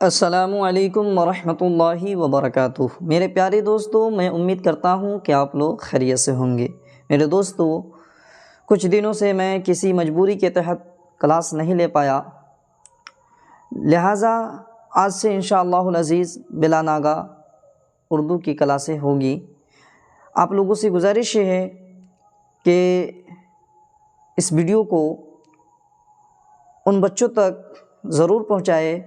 السلام علیکم ورحمۃ اللہ وبرکاتہ۔ میرے پیارے دوستو، میں امید کرتا ہوں کہ آپ لوگ خیریت سے ہوں گے۔ میرے دوستو، کچھ دنوں سے میں کسی مجبوری کے تحت کلاس نہیں لے پایا، لہٰذا آج سے انشاءاللہ العزیز بلا ناگہ اردو کی کلاسیں ہوگی۔ آپ لوگوں سے گزارش یہ ہے کہ اس ویڈیو کو ان بچوں تک ضرور پہنچائے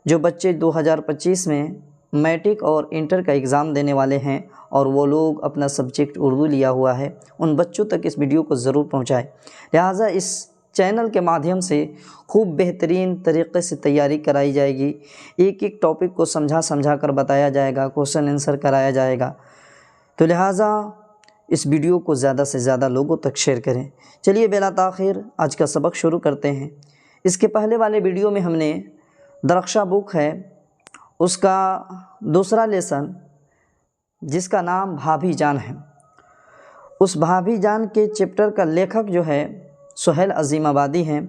جو بچے 2025 میں میٹرک اور انٹر کا ایگزام دینے والے ہیں اور وہ لوگ اپنا سبجیکٹ اردو لیا ہوا ہے، ان بچوں تک اس ویڈیو کو ضرور پہنچائے۔ لہٰذا اس چینل کے مادھیم سے خوب بہترین طریقے سے تیاری کرائی جائے گی، ایک ایک ٹاپک کو سمجھا کر بتایا جائے گا، کوشچن آنسر کرایا جائے گا۔ تو لہٰذا اس ویڈیو کو زیادہ سے زیادہ لوگوں تک شیئر کریں۔ چلیے بلا تاخیر آج کا سبق شروع کرتے ہیں۔ اس کے پہلے والے ویڈیو میں ہم نے درخشاں بک ہے، اس کا دوسرا لیسن جس کا نام بھابھی جان ہے، اس بھابھی جان کے چیپٹر کا لیکھک جو ہے سہیل عظیم آبادی ہیں،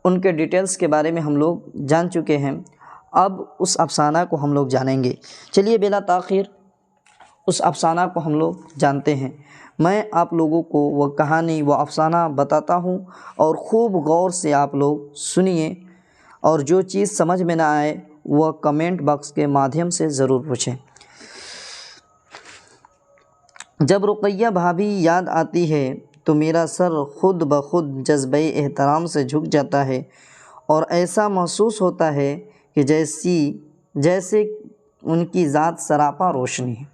ان کے ڈیٹیلز کے بارے میں ہم لوگ جان چکے ہیں۔ اب اس افسانہ کو ہم لوگ جانیں گے۔ چلیے بلا تاخیر اس افسانہ کو ہم لوگ جانتے ہیں۔ میں آپ لوگوں کو وہ کہانی، وہ افسانہ بتاتا ہوں اور خوب غور سے آپ لوگ سنیے، اور جو چیز سمجھ میں نہ آئے وہ کمنٹ باکس کے مادھیم سے ضرور پوچھیں۔ جب رقیہ بھابھی یاد آتی ہے تو میرا سر خود بخود جذبہ احترام سے جھک جاتا ہے اور ایسا محسوس ہوتا ہے کہ جیسے ان کی ذات سراپا روشنی ہے۔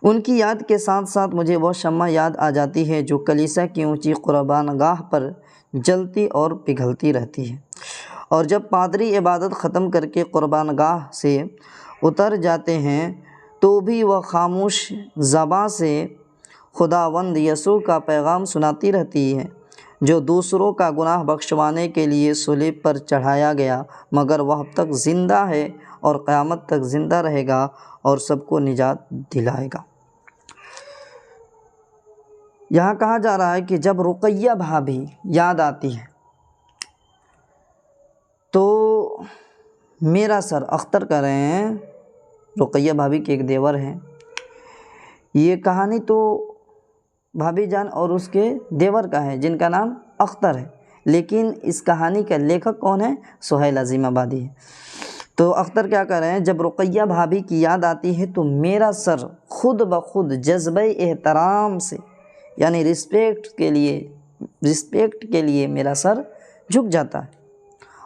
ان کی یاد کے ساتھ ساتھ مجھے وہ شمع یاد آ جاتی ہے جو کلیسا کی اونچی قربان گاہ پر جلتی اور پگھلتی رہتی ہے، اور جب پادری عبادت ختم کر کے قربان گاہ سے اتر جاتے ہیں تو بھی وہ خاموش زباں سے خداوند یسوع کا پیغام سناتی رہتی ہے، جو دوسروں کا گناہ بخشوانے کے لیے صلیب پر چڑھایا گیا، مگر وہ اب تک زندہ ہے اور قیامت تک زندہ رہے گا اور سب کو نجات دلائے گا۔ یہاں کہا جا رہا ہے کہ جب رقیہ بھابھی یاد آتی ہے تو میرا سر، اختر کر رہے ہیں، رقیہ بھابھی کے ایک دیور ہیں۔ یہ کہانی تو بھابھی جان اور اس کے دیور کا ہے جن کا نام اختر ہے، لیکن اس کہانی کا لیکھک کون ہے؟ سہیل عظیم آبادی ہے۔ تو اختر کیا کر رہے ہیں؟ جب رقیہ بھابھی کی یاد آتی ہے تو میرا سر خود بخود جذبہ احترام سے، یعنی رسپیکٹ کے لیے میرا سر جھک جاتا ہے،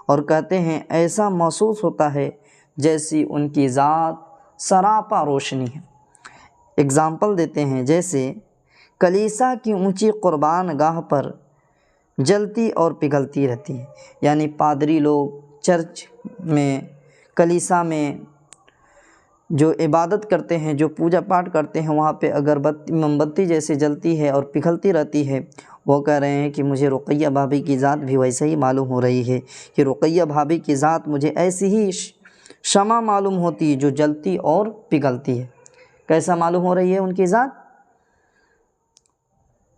اور کہتے ہیں ایسا محسوس ہوتا ہے جیسی ان کی ذات سراپا روشنی ہے۔ اگزامپل دیتے ہیں، جیسے کلیسا کی اونچی قربان گاہ پر جلتی اور پگھلتی رہتی ہے، یعنی پادری لوگ چرچ میں، کلیسا میں جو عبادت کرتے ہیں، جو پوجا پاٹ کرتے ہیں، وہاں پہ اگربتی موم بتی جیسے جلتی ہے اور پگھلتی رہتی ہے۔ وہ کہہ رہے ہیں کہ مجھے رقیہ بھابھی کی ذات بھی ویسے ہی معلوم ہو رہی ہے، کہ رقیہ بھابھی کی ذات مجھے ایسی ہی شمع معلوم ہوتی ہے جو جلتی اور پگھلتی ہے۔ کیسا معلوم ہو رہی ہے ان کی ذات؟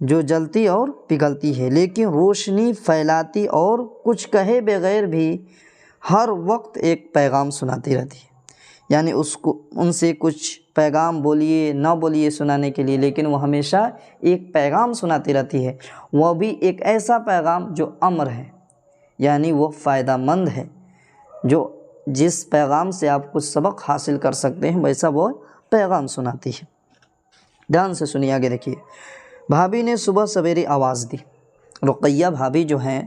جو جلتی اور پگھلتی ہے، لیکن روشنی پھیلاتی اور کچھ کہے بغیر بھی ہر وقت ایک پیغام سناتی رہتی ہے۔ یعنی ان سے کچھ پیغام بولیے نہ بولیے سنانے کے لیے، لیکن وہ ہمیشہ ایک پیغام سناتی رہتی ہے، وہ بھی ایک ایسا پیغام جو امر ہے، یعنی وہ فائدہ مند ہے، جس پیغام سے آپ کچھ سبق حاصل کر سکتے ہیں، ویسا وہ پیغام سناتی ہے۔ دھیان سے سنیے، آگے دیکھیے۔ بھابھی نے صبح سویرے آواز دی۔ رقیہ بھابھی جو ہیں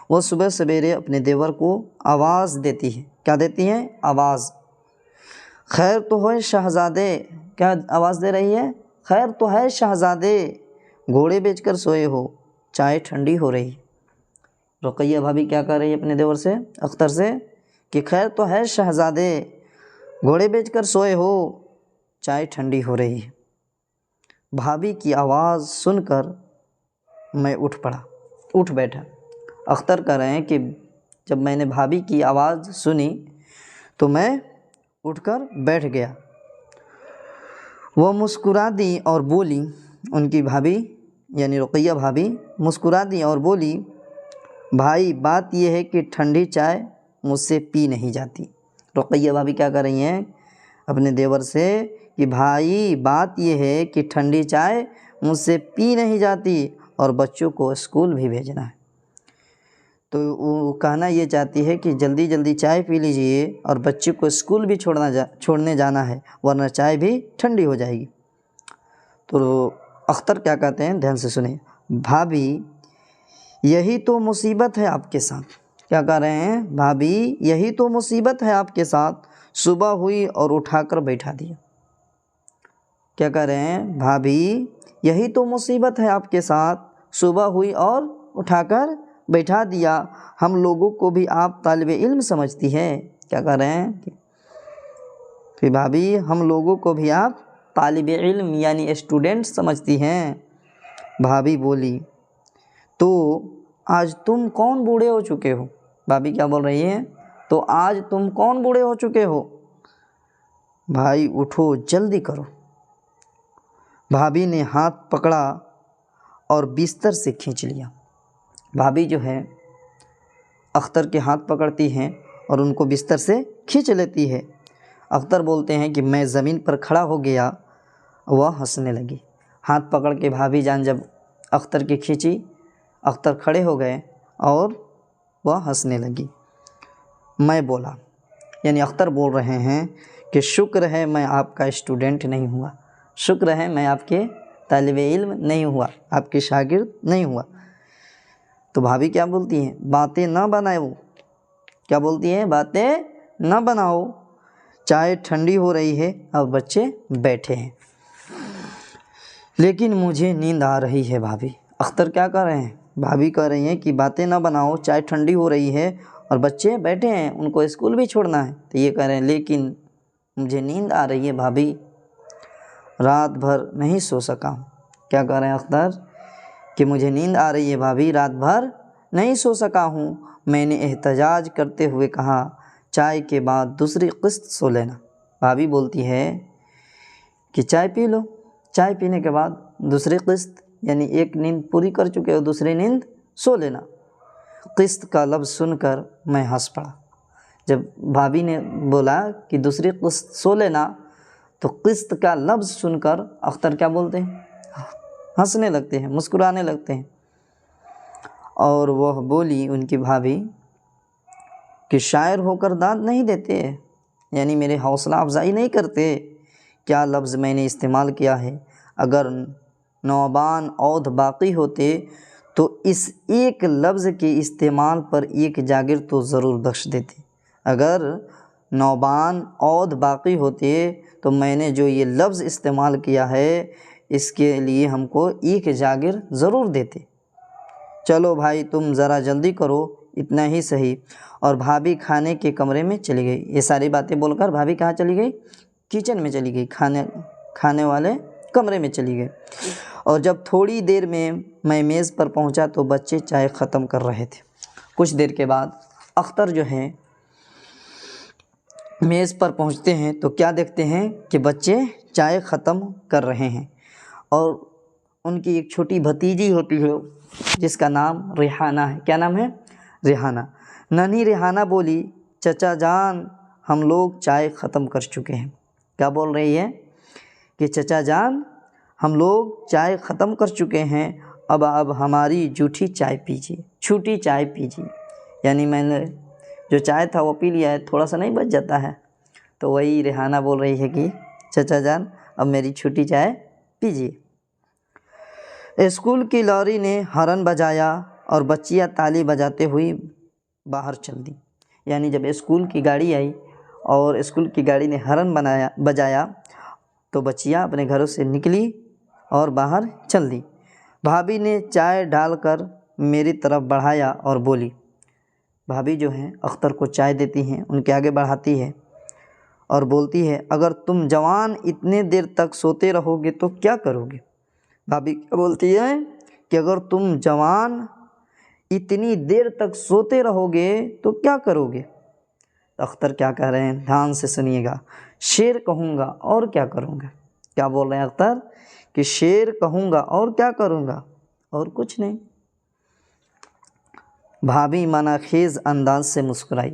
وہ صبح سویرے اپنے دیور کو آواز دیتی ہے۔ کیا دیتی ہیں؟ آواز۔ خیر تو ہے شہزادے، کیا آواز دے رہی ہے؟ خیر تو ہے شہزادے، گھوڑے بیچ کر سوئے ہو، چائے ٹھنڈی ہو رہی۔ رقیہ بھابھی کیا کر رہی ہے اپنے دیور سے، اختر سے، کہ خیر تو ہے شہزادے، گھوڑے بیچ کر سوئے ہو، چائے ٹھنڈی ہو رہی ہے۔ بھابھی کی آواز سن کر میں اٹھ بیٹھا۔ اختر کر رہے ہیں کہ جب میں نے بھابھی کی آواز سنی تو میں اٹھ کر بیٹھ گیا۔ وہ مسکرا دی اور بولی، ان کی بھابھی یعنی رقیہ بھابھی مسکرا دی اور بولی، بھائی بات یہ ہے کہ ٹھنڈی چائے مجھ سے پی نہیں جاتی۔ رقیہ بھابی کیا کر رہی ہیں اپنے دیور سے کہ بھائی بات یہ ہے کہ ٹھنڈی چائے مجھ سے پی نہیں جاتی اور بچوں کو اسکول بھی بھیجنا ہے، تو وہ کہنا یہ چاہتی ہے کہ جلدی جلدی چائے پی لیجئے اور بچوں کو اسکول بھی چھوڑنے جانا ہے، ورنہ چائے بھی ٹھنڈی ہو جائے گی۔ تو اختر کیا کہتے ہیں، دھیان سے سنیں، بھابھی یہی تو مصیبت ہے آپ کے ساتھ۔ کیا کہہ رہے ہیں، بھابھی یہی تو مصیبت ہے آپ کے ساتھ، صبح ہوئی اور اٹھا کر بیٹھا دیا۔ کیا کہہ رہے ہیں، بھابھی یہی تو مصیبت ہے آپ کے ساتھ، صبح ہوئی اور اٹھا کر بیٹھا دیا، ہم لوگوں کو بھی آپ طالب علم سمجھتی ہے۔ کیا کہہ رہے ہیں کہ بھابھی ہم لوگوں کو بھی آپ طالب علم یعنی اسٹوڈنٹ سمجھتی ہیں۔ بھابھی بولی تو آج تم کون بوڑھے ہو چکے ہو؟ بھابھی کیا بول رہی ہیں، تو آج تم کون بوڑھے ہو چکے ہو؟ بھائی اٹھو جلدی کرو۔ بھابھی نے ہاتھ پکڑا اور بستر سے کھینچ لیا۔ بھابھی جو ہے اختر کے ہاتھ پکڑتی ہیں اور ان کو بستر سے کھینچ لیتی ہے۔ اختر بولتے ہیں کہ میں زمین پر کھڑا ہو گیا، وہ ہنسنے لگی۔ ہاتھ پکڑ کے بھابھی جان جب اختر کی کھینچی، اختر کھڑے ہو گئے اور وہ ہنسنے لگی۔ میں بولا، یعنی اختر بول رہے ہیں کہ شکر ہے میں آپ کا اسٹوڈنٹ نہیں ہوا، شکر ہے میں آپ کے طالب علم نہیں ہوا، آپ کے شاگرد نہیں ہوا۔ تو بھابھی کیا بولتی ہیں، باتیں نہ بناؤ۔ کیا بولتی ہیں، باتیں نہ بناؤ، چائے ٹھنڈی ہو رہی ہے اور بچے بیٹھے ہیں، لیکن مجھے نیند آ رہی ہے۔ بھابھی اختر کیا کر رہے ہیں، بھابھی کہہ رہی ہیں کہ باتیں نہ بناؤ، چائے ٹھنڈی ہو رہی ہے اور بچے بیٹھے ہیں، ان کو اسکول بھی چھوڑنا ہے۔ تو یہ کہہ رہے ہیں لیکن مجھے نیند آ رہی ہے بھابھی، رات بھر نہیں سو سکا ہوں۔ کیا کہہ رہے ہیں اختر کہ مجھے نیند آ رہی ہے بھابھی، رات بھر نہیں سو سکا ہوں۔ میں نے احتجاج کرتے ہوئے کہا چائے کے بعد دوسری قسط سو لینا۔ بھابھی بولتی ہے کہ چائے پی لو، چائے پینے کے بعد دوسری قسط، یعنی ایک نیند پوری کر چکے ہو، دوسری نیند سو لینا۔ قسط کا لفظ سن کر میں ہنس پڑا۔ جب بھابھی نے بولا کہ دوسری قسط سو لینا، تو قسط کا لفظ سن کر اختر کیا بولتے ہیں، ہنسنے لگتے ہیں، مسکرانے لگتے ہیں۔ اور وہ بولی ان کی بھابھی کہ شاعر ہو کر داد نہیں دیتے، یعنی میرے حوصلہ افزائی نہیں کرتے۔ کیا لفظ میں نے استعمال کیا ہے، اگر نوبان عود باقی ہوتے تو اس ایک لفظ کے استعمال پر ایک جاگیر تو ضرور بخش دیتے۔ اگر نوبان عود باقی ہوتے تو میں نے جو یہ لفظ استعمال کیا ہے اس کے لیے ہم کو ایک جاگیر ضرور دیتے۔ چلو بھائی تم ذرا جلدی کرو، اتنا ہی صحیح۔ اور بھابھی کھانے کے کمرے میں چلی گئی۔ یہ ساری باتیں بول کر بھابھی کہاں چلی گئی، کچن میں چلی گئی، کھانے والے کمرے میں چلی گئی۔ اور جب تھوڑی دیر میں میز پر پہنچا تو بچے چائے ختم کر رہے تھے۔ کچھ دیر کے بعد اختر جو ہے میز پر پہنچتے ہیں تو کیا دیکھتے ہیں کہ بچے چائے ختم کر رہے ہیں، اور ان کی ایک چھوٹی بھتیجی ہوتی ہے جس کا نام ریحانہ ہے۔ کیا نام ہے، ریحانہ۔ ننھی ریحانہ بولی چچا جان ہم لوگ چائے ختم کر چکے ہیں۔ کیا بول رہی ہے کہ چچا جان ہم لوگ چائے ختم کر چکے ہیں، اب ہماری جھوٹی چائے پیجیے، چھوٹی چائے پیجیے، یعنی میں نے جو چائے تھا وہ پی لیا ہے، تھوڑا سا نہیں بچ جاتا ہے۔ تو وہی ریحانہ بول رہی ہے کہ چچا جان اب میری چھوٹی چائے پیجیے۔ اسکول کی لاری نے ہارن بجایا اور بچیاں تالی بجاتے ہوئی باہر چل دیں۔ یعنی جب اسکول کی گاڑی آئی اور اسکول کی گاڑی نے ہارن بجایا تو بچیاں اپنے گھروں سے نکلی اور باہر چل دیں۔ بھابھی نے چائے ڈال کر میری طرف بڑھایا اور بولی، بھابھی جو ہیں اختر کو چائے دیتی ہیں، ان کے آگے بڑھاتی ہے اور بولتی ہے اگر تم جوان اتنے دیر تک سوتے رہو گے تو کیا کرو گے؟ بھابھی کیا بولتی ہے کہ اگر تم جوان اتنی دیر تک سوتے رہو گے تو کیا کرو گے؟ اختر کیا کہہ رہے ہیں، دھیان سے سنیے گا، شعر کہوں گا اور کیا کروں گا۔ کیا بول رہے ہیں اختر کہ شعر کہوں گا اور کیا کروں گا، اور کچھ نہیں۔ بھابھی منع خیز انداز سے مسکرائی،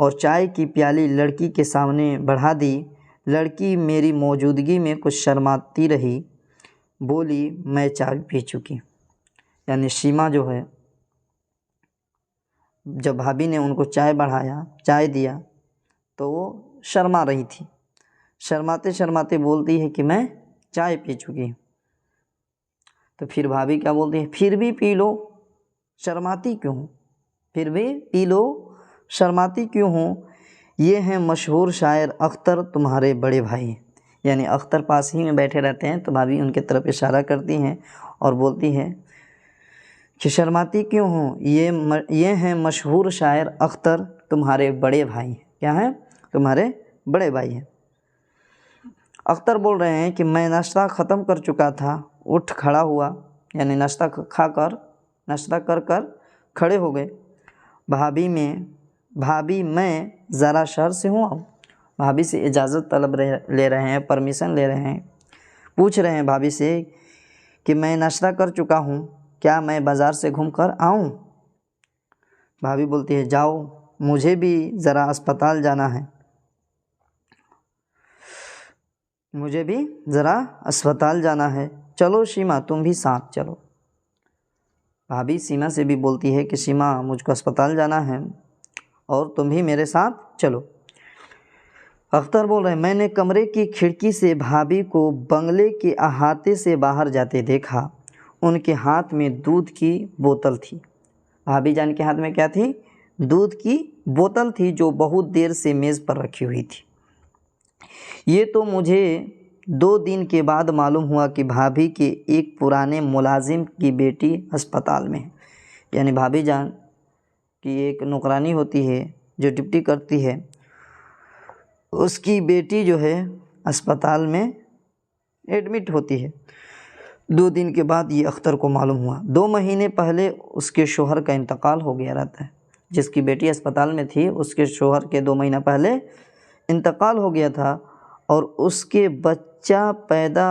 اور چائے کی پیالی لڑکی کے سامنے بڑھا دی۔ لڑکی میری موجودگی میں کچھ شرماتی رہی، بولی میں چائے پی چکی۔ یعنی شیما جو ہے، جب بھابھی نے ان کو چائے دیا تو وہ شرما رہی تھی، شرماتے شرماتے بولتی ہے کہ میں چائے پی چکی۔ تو پھر بھابھی کیا بولتی ہے، پھر بھی پی لو، شرماتی کیوں ہوں، پھر بھی پی لو، شرماتی کیوں ہوں؟ یہ ہیں مشہور شاعر اختر تمہارے بڑے بھائی۔ یعنی اختر پاس ہی میں بیٹھے رہتے ہیں تو بھابھی ان کی طرف اشارہ کرتی ہیں اور بولتی ہے کہ شرماتی کیوں ہوں، یہ ہیں مشہور شاعر اختر تمہارے بڑے بھائی۔ کیا ہیں؟ تمہارے بڑے بھائی ہیں۔ اختر بول رہے ہیں کہ میں ناشتہ ختم کر چکا تھا، اٹھ کھڑا ہوا، یعنی ناشتہ کر کر کھڑے ہو گئے۔ بھابھی میں ذرا شہر سے ہوں۔ بھابھی سے اجازت لے رہے ہیں، پرمیشن لے رہے ہیں، پوچھ رہے ہیں بھابھی سے کہ میں ناشتہ کر چکا ہوں، کیا میں بازار سے گھوم کر آؤں؟ بھابھی بولتی ہے جاؤ، مجھے بھی ذرا اسپتال جانا ہے، چلو شیما تم بھی ساتھ چلو۔ بھابھی سیما سے بھی بولتی ہے کہ شیما مجھ کو اسپتال جانا ہے اور تم بھی میرے ساتھ چلو۔ اختر بول رہے ہیں میں نے کمرے کی کھڑکی سے بھابھی کو بنگلے کے احاطے سے باہر جاتے دیکھا۔ ان کے ہاتھ میں دودھ کی بوتل تھی۔ بھابھی جان کے ہاتھ میں کیا تھی؟ دودھ کی بوتل تھی جو بہت دیر سے میز پر رکھی ہوئی تھی۔ یہ تو مجھے 2 دن کے بعد معلوم ہوا کہ بھابھی کے ایک پرانے ملازم کی بیٹی ہسپتال میں ہے۔ یعنی بھابھی جان کی ایک نوکرانی ہوتی ہے جو ڈپٹی کرتی ہے، اس کی بیٹی جو ہے اسپتال میں ایڈمٹ ہوتی ہے۔ 2 دن کے بعد یہ اختر کو معلوم ہوا۔ 2 مہینے پہلے اس کے شوہر کا انتقال ہو گیا رہتا ہے۔ جس کی بیٹی اسپتال میں تھی اس کے شوہر کے 2 مہینہ پہلے انتقال ہو گیا تھا اور اس کے بچہ پیدا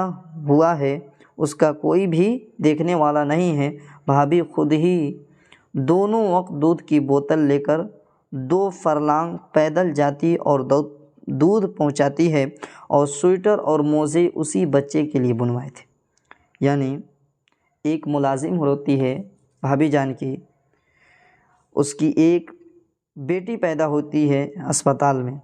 ہوا ہے، اس کا کوئی بھی دیکھنے والا نہیں ہے۔ بھابھی خود ہی دونوں وقت دودھ کی بوتل لے کر 2 فرلانگ پیدل جاتی اور دودھ پہنچاتی ہے، اور سویٹر اور موزے اسی بچے کے لیے بنوائے تھے۔ یعنی ایک ملازم ہوتی ہے بھابھی جان کی، اس کی ایک بیٹی پیدا ہوتی ہے اسپتال میں۔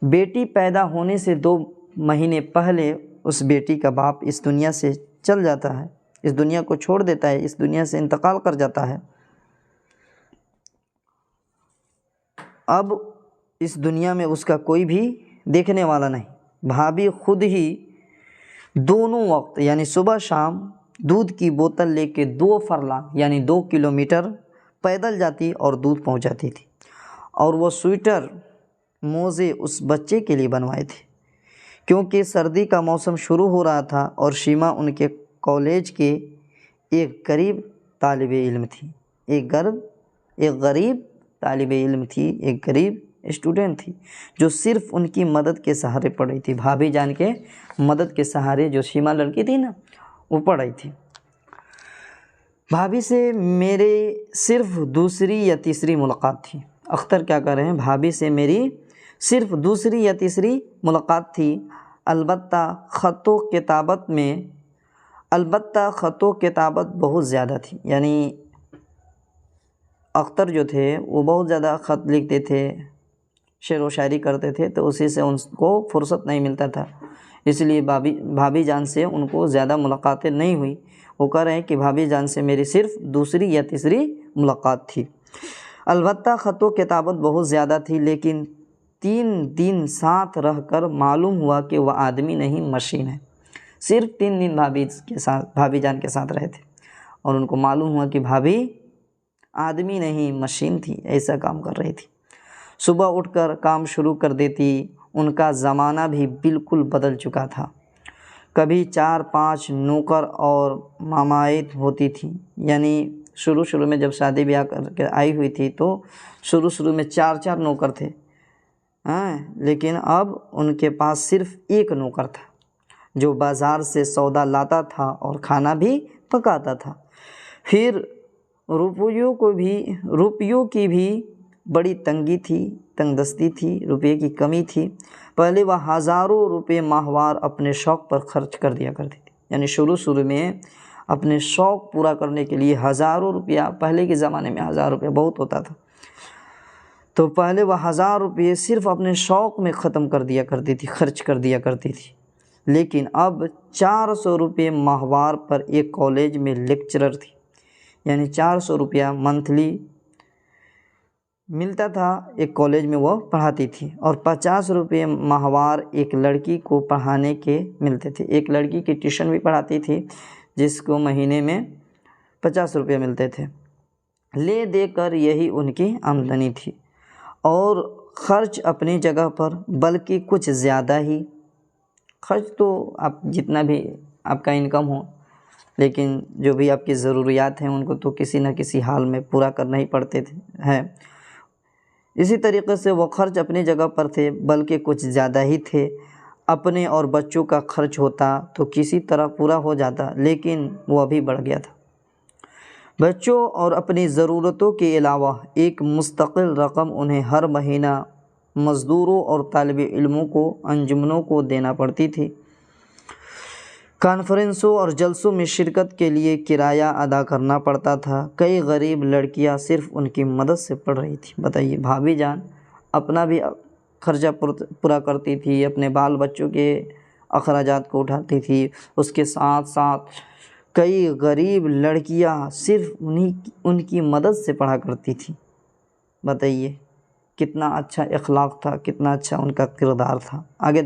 بیٹی پیدا ہونے سے 2 مہینے پہلے اس بیٹی کا باپ اس دنیا سے چل جاتا ہے، اس دنیا کو چھوڑ دیتا ہے، اس دنیا سے انتقال کر جاتا ہے۔ اب اس دنیا میں اس کا کوئی بھی دیکھنے والا نہیں۔ بھابھی خود ہی دونوں وقت یعنی صبح شام دودھ کی بوتل لے کے 2 فرلانگ یعنی 2 کلومیٹر پیدل جاتی اور دودھ پہنچاتی تھی، اور وہ سویٹر موزے اس بچے کے لیے بنوائے تھے کیونکہ سردی کا موسم شروع ہو رہا تھا اور شیما ان کے کالج کے ایک غریب طالب علم تھی، ایک غریب طالب علم تھی، ایک غریب اسٹوڈنٹ تھی جو صرف ان کی مدد کے سہارے پڑھ رہی تھی۔ بھابھی جان کے مدد کے سہارے جو شیما لڑکی تھی نا وہ پڑھ رہی تھی۔ بھابھی سے میرے صرف 2ری یا تیسری ملاقات تھی۔ اختر کیا کر رہے ہیں، بھابھی سے میری صرف 2ری یا تیسری ملاقات تھی، البتہ خط و کتابت بہت زیادہ تھی۔ یعنی اختر جو تھے وہ بہت زیادہ خط لکھتے تھے، شعر و شاعری کرتے تھے، تو اسی سے ان کو فرصت نہیں ملتا تھا، اس لیے بھابھی جان سے ان کو زیادہ ملاقاتیں نہیں ہوئی۔ وہ کہہ رہے ہیں کہ بھابھی جان سے میری صرف 2ری یا تیسری ملاقات تھی، البتہ خط و کتابت بہت زیادہ تھی، لیکن 3 دن ساتھ رہ کر معلوم ہوا کہ وہ آدمی نہیں مشین ہے۔ صرف 3 دن بھابھی جان کے ساتھ رہے تھے اور ان کو معلوم ہوا کہ بھابھی آدمی نہیں مشین تھی، ایسا کام کر رہی تھی۔ صبح اٹھ کر کام شروع کر دیتی، ان کا زمانہ بھی بالکل بدل چکا تھا۔ کبھی 4-5 نوکر اور مامائیں ہوتی تھیں، یعنی شروع میں جب شادی بیاہ کر کے آئی ہوئی تھی تو شروع میں 4 نوکر تھے، لیکن اب ان کے پاس صرف 1 نوکر تھا جو بازار سے سودا لاتا تھا اور کھانا بھی پکاتا تھا۔ پھر روپیوں کی بھی بڑی تنگی تھی، تنگ دستی تھی، روپے کی کمی تھی، پہلے وہ ہزاروں روپے ماہوار اپنے شوق پر خرچ کر دیا کرتی تھی۔ یعنی شروع میں اپنے شوق پورا کرنے کے لیے ہزاروں روپیہ، پہلے کے زمانے میں 1000 روپیہ بہت ہوتا تھا، تو پہلے وہ 1000 روپے صرف اپنے شوق میں ختم کر دیا کرتی تھی، خرچ کر دیا کرتی تھی۔ لیکن اب 400 روپے ماہوار پر ایک کالج میں لیکچرر تھی، یعنی 400 روپیہ منتھلی ملتا تھا، ایک کالج میں وہ پڑھاتی تھی، اور 50 روپے ماہوار ایک لڑکی کو پڑھانے کے ملتے تھے۔ ایک لڑکی کی ٹیوشن بھی پڑھاتی تھی جس کو مہینے میں 50 روپے ملتے تھے۔ لے دے کر یہی ان کی آمدنی تھی، اور خرچ اپنی جگہ پر، بلکہ کچھ زیادہ ہی۔ خرچ تو آپ جتنا بھی آپ کا انکم ہو، لیکن جو بھی آپ کی ضروریات ہیں ان کو تو کسی نہ کسی حال میں پورا کرنا ہی پڑتے ہیں۔ اسی طریقے سے وہ خرچ اپنی جگہ پر تھے، بلکہ کچھ زیادہ ہی تھے۔ اپنے اور بچوں کا خرچ ہوتا تو کسی طرح پورا ہو جاتا، لیکن وہ ابھی بڑھ گیا تھا۔ بچوں اور اپنی ضرورتوں کے علاوہ ایک مستقل رقم انہیں ہر مہینہ مزدوروں اور طالب علموں کو، انجمنوں کو دینا پڑتی تھی۔ کانفرنسوں اور جلسوں میں شرکت کے لیے کرایہ ادا کرنا پڑتا تھا۔ کئی غریب لڑکیاں صرف ان کی مدد سے پڑھ رہی تھیں۔ بتائیے، بھابھی جان اپنا بھی خرچہ پورا کرتی تھی، اپنے بال بچوں کے اخراجات کو اٹھاتی تھی، اس کے ساتھ ساتھ کئی غریب لڑکیاں صرف ان کی مدد سے پڑھا کرتی تھیں۔ بتائیے کتنا اچھا اخلاق تھا، کتنا اچھا ان کا کردار تھا۔ آگے